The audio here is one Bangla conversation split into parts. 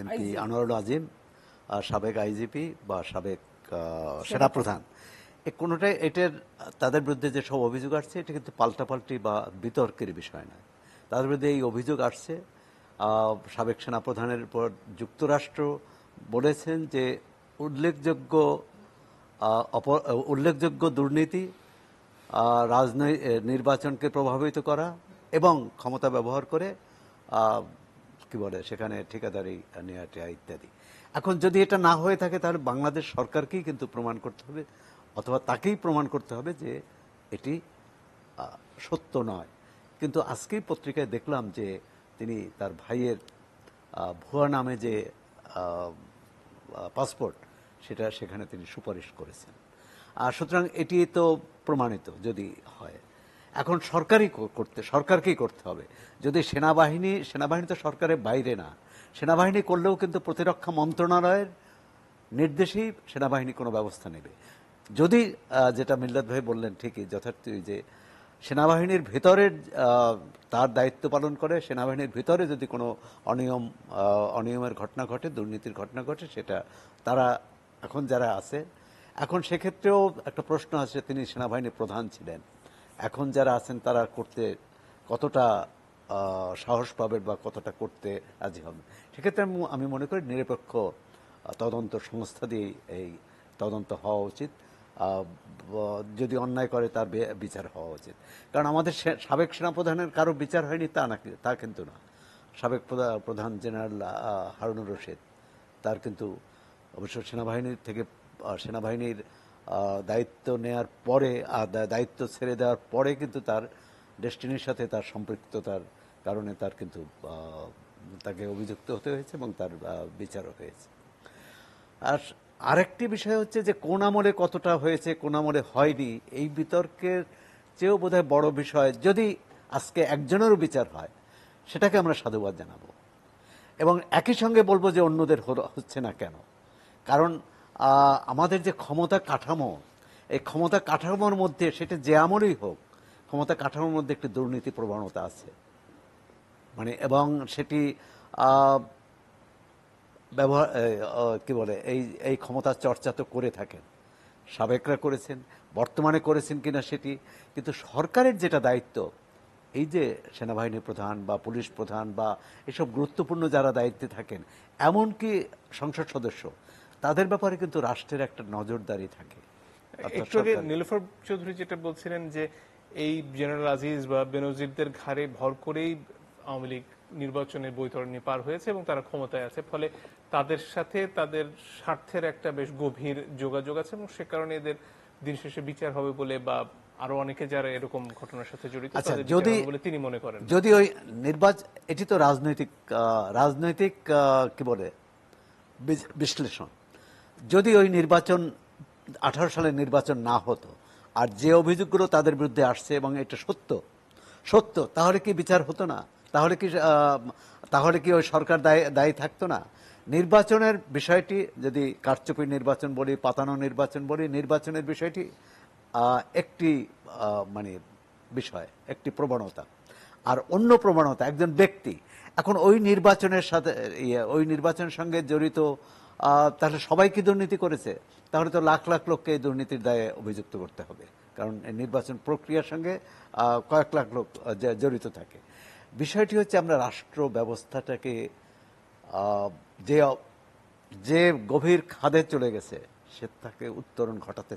এমপি আনোয়ারুল আজিম, সাবেক আইজিপি বা সাবেক সেনাপ্রধান, কোনোটাই এটার তাদের বিরুদ্ধে যে সব অভিযোগ আসছে এটা কিন্তু পাল্টাপাল্টি বা বিতর্কের বিষয় নয়। তাদের বিরুদ্ধে এই অভিযোগ আসছে সাবেক সেনাপ্রধানের উপর যুক্তরাষ্ট্র বলেছেন যে উল্লেখযোগ্য উল্লেখযোগ্য দুর্নীতি, নির্বাচনকে প্রভাবিত করা এবং ক্ষমতা ব্যবহার করে কি বলে সেখানে ঠিকাদারি নেওয়া ইত্যাদি। এখন যদি এটা না হয়ে থাকে তাহলে বাংলাদেশ সরকারকেই কিন্তু প্রমাণ করতে হবে, অথবা তাকেই প্রমাণ করতে হবে যে এটি সত্য নয়। কিন্তু আজকেই পত্রিকায় দেখলাম যে তিনি তার ভাইয়ের ভুয়া নামে যে পাসপোর্ট সেটা সেখানে তিনি সুপারিশ করেছেন। আর সুতরাং এটি তো প্রমাণিত যদি হয়। এখন সরকারকেই করতে হবে। যদি সেনাবাহিনী তো সরকারের বাইরে না, সেনাবাহিনী করলেও কিন্তু প্রতিরক্ষা মন্ত্রণালয়ের নির্দেশেই সেনাবাহিনী কোনো ব্যবস্থা নেবে। যদি যেটা মিল্লাত ভাই বললেন ঠিকই যথার্থই, যে সেনাবাহিনীর ভেতরের তার দায়িত্ব পালন করে, সেনাবাহিনীর ভিতরে যদি কোনো অনিয়মের ঘটনা ঘটে, দুর্নীতির ঘটনা ঘটে, সেটা তারা এখন যারা আছে, এখন সেক্ষেত্রেও একটা প্রশ্ন আছে, তিনি সেনাবাহিনীর প্রধান ছিলেন, এখন যারা আছেন তারা করতে কতটা সাহস পাবেন বা কতটা করতে রাজি হবেন। সেক্ষেত্রে আমি মনে করি নিরপেক্ষ তদন্ত সংস্থা দিয়ে এই তদন্ত হওয়া উচিত। যদি অন্যায় করে তার বিচার হওয়া উচিত। কারণ আমাদের সাবেক সেনাপ্রধানের কারো বিচার হয়নি তা কিন্তু না। সাবেক প্রধান জেনারেল হারুনুর রশিদ, তার কিন্তু অবশ্য সেনাবাহিনীর দায়িত্ব নেয়ার পরে, দায়িত্ব ছেড়ে দেওয়ার পরে কিন্তু তার ডেস্টিনির সাথে তার সম্পৃক্ততার কারণে তার কিন্তু তাকে অভিযুক্ত হতে হয়েছে এবং তার বিচারও হয়েছে। আর আরেকটি বিষয় হচ্ছে যে কোন আমলে কতটা হয়েছে, কোন আমলে হয়নি, এই বিতর্কের চেয়েও বোধহয় বড় বিষয় যদি আজকে একজনেরও বিচার হয়, সেটাকে আমরা সাধুবাদ জানাবো এবং একই সঙ্গে বলবো যে অন্যদের হচ্ছে না কেন। কারণ আমাদের যে ক্ষমতা কাঠামো, এই ক্ষমতা কাঠামোর মধ্যে, সেটা যে আমলেই হোক, ক্ষমতা কাঠামোর মধ্যে একটি দুর্নীতি প্রবণতা আছে। এবং সেটি ব্যবহার কি বলে এই ক্ষমতার চর্চা তো করে থাকেন, সাবেকরা করেছেন, বর্তমানে করেছেন কিনা সেটি, কিন্তু সরকারের যেটা দায়িত্ব, এই যে সেনাবাহিনী প্রধান বা পুলিশ প্রধান বা এসব গুরুত্বপূর্ণ যারা দায়িত্বে থাকেন, এমনকি সংসদ সদস্য, তাদের ব্যাপারে কিন্তু রাষ্ট্রের একটা নজরদারি থাকে। একটু আগে নীলুফার চৌধুরী যেটা বলছিলেন যে এই জেনারেল আজিজ বা বেনজিরদের ঘাড়ে ভর করেই আওয়ামী লীগ নির্বাচনের বৈতরণী পার হয়েছে এবং তারা ক্ষমতায় আছে, ফলে তাদের সাথে তাদের স্বার্থের একটা বেশ গভীর যোগাযোগ আছে এবং সে কারণে এদের দিন শেষে বিচার হবে বলে, বা আরো অনেকে যারা এরকম ঘটনার সাথে জড়িত তাদের বিচার হবে বলে তিনি মনে করেন। যদি ওই এটি তো রাজনৈতিক কি বলে বিশ্লেষণ, যদি ওই নির্বাচন 18 সালের নির্বাচন না হতো আর যে অভিযোগগুলো তাদের বিরুদ্ধে আসছে এবং এটা সত্য, তাহলে কি বিচার হতো না? তাহলে কি ওই সরকার দায়ী থাকতো না? নির্বাচনের বিষয়টি, যদি কারচুপি নির্বাচন বলি, পাতানো নির্বাচন বলি, নির্বাচনের বিষয়টি একটি বিষয়, একটি প্রবণতা। আর অন্য প্রবণতা একজন ব্যক্তি। এখন ওই নির্বাচনের সাথে ওই নির্বাচনের সঙ্গে জড়িত, তাহলে সবাই কি দুর্নীতি করেছে? তাহলে তো লাখ লাখ লোককে এই দুর্নীতির দায়ে অভিযুক্ত করতে হবে, কারণ নির্বাচন প্রক্রিয়ার সঙ্গে কয়েক লাখ লোক জড়িত থাকে। বিষয়টি হচ্ছে আমরা রাষ্ট্র ব্যবস্থাটাকে যে গভীর খাদে চলে গেছে সে তাকে উত্তরণ ঘটাতে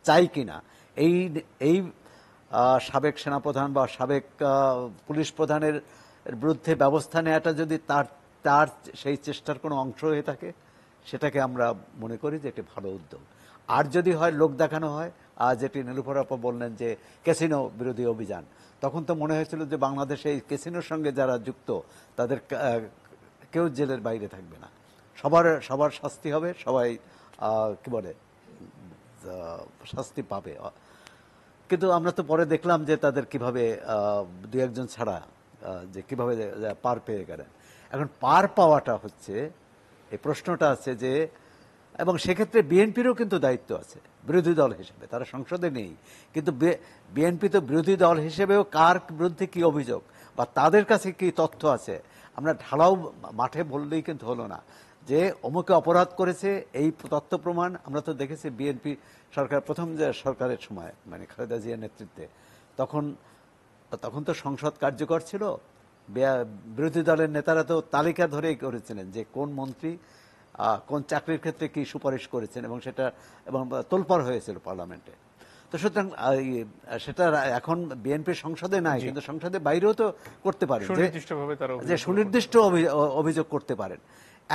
চাই কিনা। এই সাবেক সেনাপ্রধান বা সাবেক পুলিশ প্রধানের বিরুদ্ধে ব্যবস্থা নেওয়াটা যদি তার সেই চেষ্টার কোনো অংশ হয়ে থাকে, সেটাকে আমরা মনে করি যে এটি ভালো উদ্যোগ। আর যদি হয় লোক দেখানো হয়, যেটি নীলুফার আপা বললেন যে ক্যাসিনো বিরোধী অভিযান, তখন তো মনে হয়েছিল যে বাংলাদেশে এই ক্যাসিনোর সঙ্গে যারা যুক্ত তাদের কেউ জেলের বাইরে থাকবে না, সবার শাস্তি হবে, সবাই কি বলে শাস্তি পাবে। কিন্তু আমরা তো পরে দেখলাম যে তাদের কিভাবে দু একজন ছাড়া যে কিভাবে পার পেয়ে গেলেন। এখন পার পাওয়াটা হচ্ছে এই প্রশ্নটা আছে যে, এবং সেক্ষেত্রে বিএনপিরও কিন্তু দায়িত্ব আছে বিরোধী দল হিসেবে, তারা সংসদে নেই, কিন্তু বিএনপি তো বিরোধী দল হিসেবেও কার বিরুদ্ধে কি অভিযোগ বা তাদের কাছে কি তথ্য আছে আমরা ঢালাও মাঠে বললেই কিন্তু হলো না যে অমুকে অপরাধ করেছে, এই তথ্য প্রমাণ। আমরা তো দেখেছি বিএনপি সরকার প্রথম যে সরকারের সময়, মানে খালেদা জিয়ার নেতৃত্বে, তখন তখন তো সংসদ কার্যকর ছিল, বিরোধী দলের নেতারা তো তালিকা ধরেই করেছিলেন যে কোন মন্ত্রী কোন চাকরির ক্ষেত্রে কি সুপারিশ করেছেন, এবং সেটা এবং তোলপাড় হয়েছিল পার্লামেন্টে। তো সুতরাং সেটা এখন বিএনপির সংসদে নাই, কিন্তু সংসদের বাইরেও তো করতে পারেন, সুনির্দিষ্টভাবে তারা যে সুনির্দিষ্ট অভিযোগ করতে পারেন।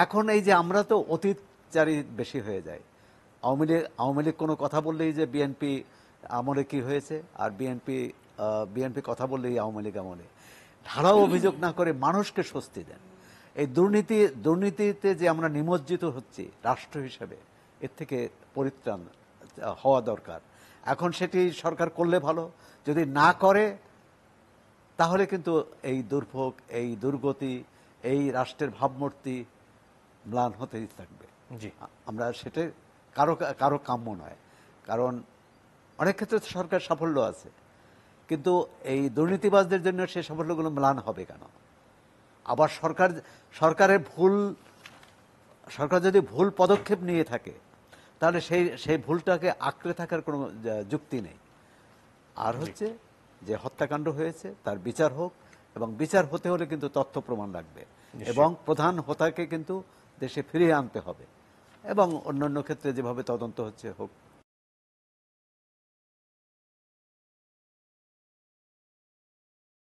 এখন এই যে আমরা তো অতীতচারী বেশি হয়ে যায়, আওয়ামী লীগ কোনো কথা বললেই যে বিএনপি আমলে কি হয়েছে, আর বিএনপি কথা বললেই আওয়ামী লীগ আমলে, ঢালাও অভিযোগ না করে মানুষকে স্বস্তি দেন। এই দুর্নীতিতে যে আমরা নিমজ্জিত হচ্ছি রাষ্ট্র হিসেবে, এর থেকে পরিত্রাণ হওয়া দরকার। এখন সেটি সরকার করলে ভালো, যদি না করে তাহলে কিন্তু এই দুর্ভোগ, এই দুর্গতি, এই রাষ্ট্রের ভাবমূর্তি ম্লান হতেই থাকবে। জি, আমরা সেটা কারো কাম্য নয়। কারণ অনেক ক্ষেত্রে তো সরকার সাফল্য আছে, কিন্তু এই দুর্নীতিবাজদের জন্য সেই সাফল্যগুলো ম্লান হবে কেন? আবার সরকার যদি ভুল পদক্ষেপ নিয়ে থাকে, তাহলে সেই ভুলটাকে আঁকড়ে থাকার কোনো যুক্তি নেই। আর হচ্ছে যে হত্যাকাণ্ড হয়েছে তার বিচার হোক, এবং বিচার হতে হলে কিন্তু তথ্য প্রমাণ লাগবে, এবং প্রধান হোতাকে কিন্তু দেশে ফিরিয়ে আনতে হবে, এবং অন্যান্য ক্ষেত্রে যেভাবে তদন্ত হচ্ছে হোক।